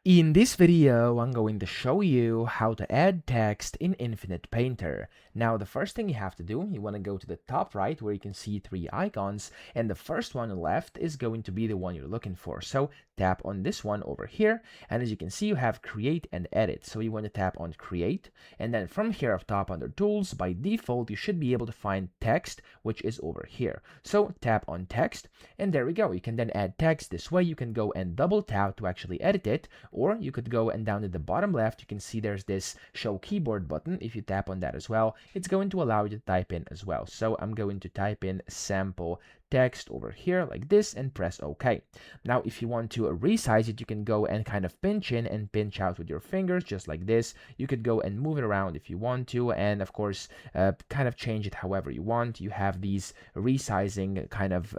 In this video, I'm going to show you how to add text in Infinite Painter. Now, the first thing you have to do, you want to go to the top right where you can see three icons, and the first one on the left is going to be the one you're looking for. So tap on this one over here, and as you can see, you have Create and Edit. So you want to tap on Create, and then from here up top under Tools, by default, you should be able to find Text, which is over here. So tap on Text, and there we go. You can then add text. This way, you can go and double tap to actually edit it, or you could go and down at the bottom left, you can see there's this show keyboard button. If you tap on that as well, it's going to allow you to type in as well. So I'm going to type in sample text over here like this and press OK. Now, if you want to resize it, you can go and kind of pinch in and pinch out with your fingers just like this. You could go and move it around if you want to, and of course, kind of change it however you want. You have these resizing kind of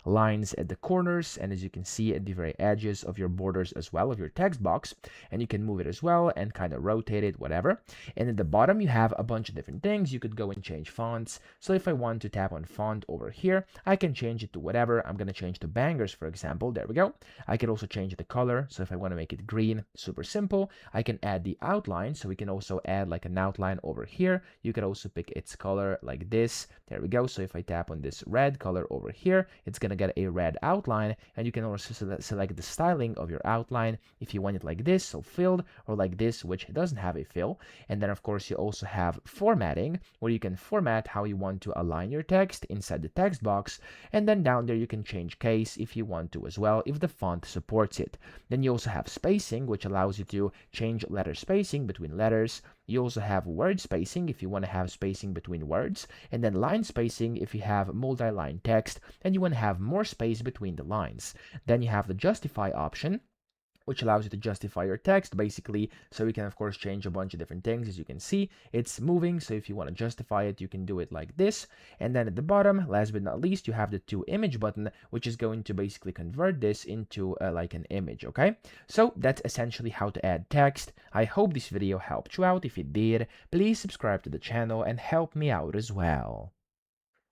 lines at the corners, and as you can see at the very edges of your borders as well of your text box, and you can move it as well and kind of rotate it, whatever. And at the bottom, you have a bunch of different things. You could go and change fonts. So if I want to tap on font over here, I can change it to whatever. I'm going to change to Bangers, for example. There we go. I can also change the color. So if I want to make it green, super simple. I can add the outline. So we can also add like an outline over here. You can also pick its color like this. There we go. So if I tap on this red color over here, it's going to get a red outline. And you can also select the styling of your outline if you want it like this, so filled, or like this, which doesn't have a fill. And then of course you also have formatting, where you can format how you want to align your text inside the text box. And then down there you can change case if you want to as well, if the font supports it. Then you also have spacing, which allows you to change letter spacing between letters. You also have word spacing if you want to have spacing between words, and then line spacing if you have multi-line text and you want to have more space between the lines. Then you have the justify option, which allows you to justify your text basically. So you can of course change a bunch of different things. As you can see, it's moving, so if you want to justify it, you can do it like this. And then at the bottom, last but not least, you have the to image button, which is going to basically convert this into like an image. Okay, so that's essentially how to add text. I hope this video helped you out. If it did, please subscribe to the channel and help me out as well.